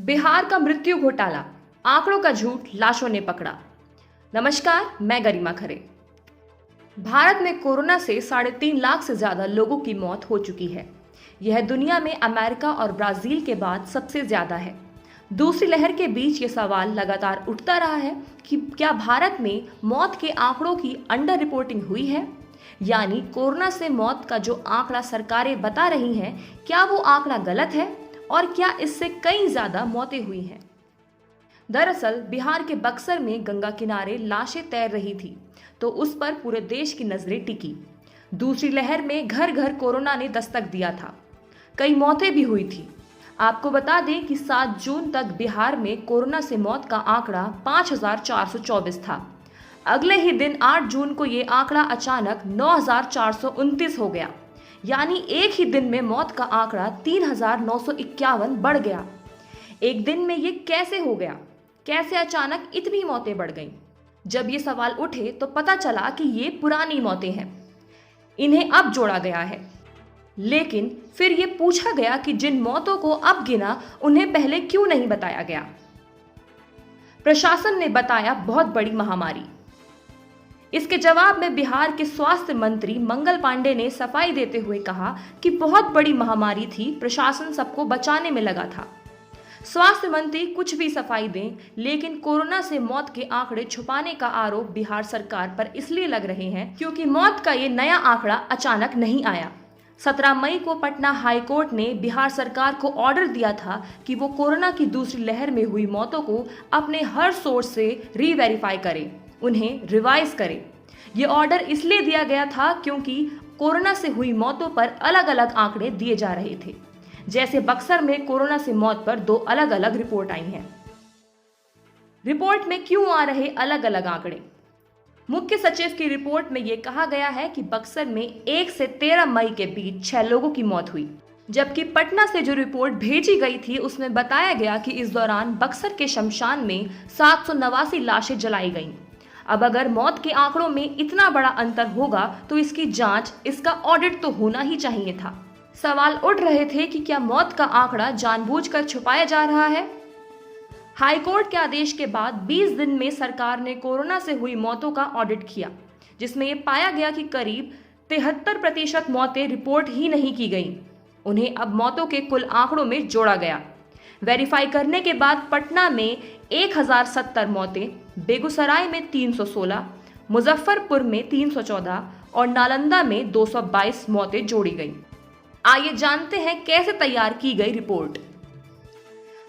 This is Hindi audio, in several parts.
बिहार का मृत्यु घोटाला, आंकड़ों का झूठ लाशों ने पकड़ा। नमस्कार, मैं गरिमा खरे। भारत में कोरोना से 3.5 लाख से ज्यादा लोगों की मौत हो चुकी है। यह दुनिया में अमेरिका और ब्राजील के बाद सबसे ज्यादा है। दूसरी लहर के बीच ये सवाल लगातार उठता रहा है कि क्या भारत में मौत के आंकड़ों की अंडर रिपोर्टिंग हुई है, यानी कोरोना से मौत का जो आंकड़ा सरकारें बता रही हैं, क्या वो आंकड़ा गलत है और क्या इससे कई ज्यादा मौतें हुई हैं। दरअसल बिहार के बक्सर में गंगा किनारे लाशें तैर रही थी तो उस पर पूरे देश की नजरें टिकी। दूसरी लहर में घर घर कोरोना ने दस्तक दिया था, कई मौतें भी हुई थी। आपको बता दें कि 7 जून तक बिहार में कोरोना से मौत का आंकड़ा 5,424 था। अगले ही दिन 8 जून को ये आंकड़ा अचानक 9,429 हो गया, यानी एक ही दिन में मौत का आंकड़ा 3,951 बढ़ गया। एक दिन में ये कैसे हो गया? कैसे अचानक इतनी मौतें बढ़ गईं? जब ये सवाल उठे तो पता चला कि ये पुरानी मौतें हैं, इन्हें अब जोड़ा गया है। लेकिन फिर ये पूछा गया कि जिन मौतों को अब गिना उन्हें पहले क्यों नहीं बताया गया। प्रशासन ने बताया बहुत बड़ी महामारी। इसके जवाब में बिहार के स्वास्थ्य मंत्री मंगल पांडे ने सफाई देते हुए कहा कि बहुत बड़ी महामारी थी, प्रशासन सबको बचाने में लगा था। स्वास्थ्य मंत्री कुछ भी सफाई दें, लेकिन कोरोना से मौत के आंकड़े छुपाने का आरोप बिहार सरकार पर इसलिए लग रहे हैं क्योंकि मौत का ये नया आंकड़ा अचानक नहीं आया। 17 मई को पटना हाई कोर्ट ने बिहार सरकार को ऑर्डर दिया था कि वो कोरोना की दूसरी लहर में हुई मौतों को अपने हर सोर्स से रीवेरीफाई करे, उन्हें रिवाइज करे। ये ऑर्डर इसलिए दिया गया था क्योंकि कोरोना से हुई मौतों पर अलग अलग आंकड़े दिए जा रहे थे। जैसे बक्सर में कोरोना से मौत पर 2 अलग अलग रिपोर्ट आई हैं। रिपोर्ट में क्यों आ रहे अलग अलग आंकड़े? मुख्य सचिव की रिपोर्ट में यह कहा गया है कि बक्सर में 1 से 13 मई के बीच 6 लोगों की मौत हुई, जबकि पटना से जो रिपोर्ट भेजी गई थी उसमें बताया गया कि इस दौरान बक्सर के शमशान में 789 लाशें जलाई गईं। अब अगर मौत के आंकड़ों में इतना बड़ा अंतर होगा तो इसकी जांच, इसका ऑडिट तो होना ही चाहिए था। सवाल उठ रहे थे कि क्या मौत का आंकड़ा जानबूझकर छुपाया जा रहा है? हाईकोर्ट के आदेश के बाद 20 दिन में सरकार ने कोरोना से हुई मौतों का ऑडिट किया, जिसमें यह पाया गया कि करीब 73% मौतें रिपोर्ट ही नहीं की गईं। उन्हें अब मौतों के कुल आंकड़ों में जोड़ा गया। वेरीफाई करने के बाद पटना में 1070 मौतें, बेगूसराय में 316, मुजफ्फरपुर में 314 और नालंदा में 222 मौतें जोड़ी गईं। आइए जानते हैं कैसे तैयार की गई रिपोर्ट।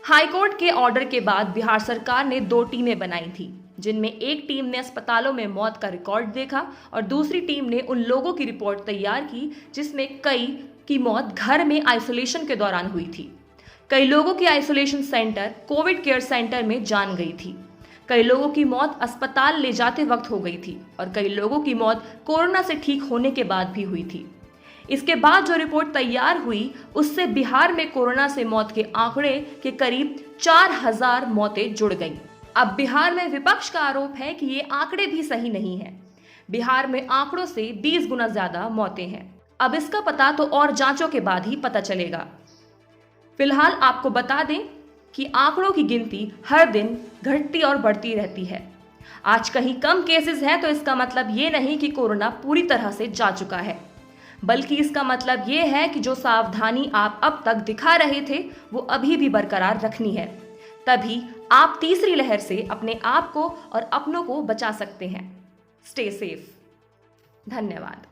हाईकोर्ट के ऑर्डर के बाद बिहार सरकार ने 2 टीमें बनाई थी, जिनमें एक टीम ने अस्पतालों में मौत का रिकॉर्ड देखा और दूसरी टीम ने उन लोगों की रिपोर्ट तैयार की जिसमें कई की मौत घर में आइसोलेशन के दौरान हुई थी। कई लोगों की isolation centre, Covid care centre में जान गई थी। कई लोगों की मौत अस्पताल ले जाते वक्त हो गई थी और कई लोगों की मौत कोरोना से ठीक होने के बाद भी हुई थी। इसके बाद जो रिपोर्ट तैयार हुई उससे बिहार में कोरोना से मौत के आंकड़े के करीब 4,000 मौतें जुड़ गईं। अब बिहार में विपक्ष का आरोप है कि ये आंकड़े भी सही नहीं हैं। बिहार में आंकड़ों से 20 गुना ज्यादा मौतें हैं। अब इसका पता तो और जांचों के बाद ही पता चलेगा। फिलहाल आपको बता दें कि आंकड़ों की गिनती हर दिन घटती और बढ़ती रहती है। आज कहीं कम केसेस हैं तो इसका मतलब ये नहीं कि कोरोना पूरी तरह से जा चुका है, बल्कि इसका मतलब ये है कि जो सावधानी आप अब तक दिखा रहे थे वो अभी भी बरकरार रखनी है। तभी आप तीसरी लहर से अपने आप को और अपनों को बचा सकते हैं। Stay safe. धन्यवाद।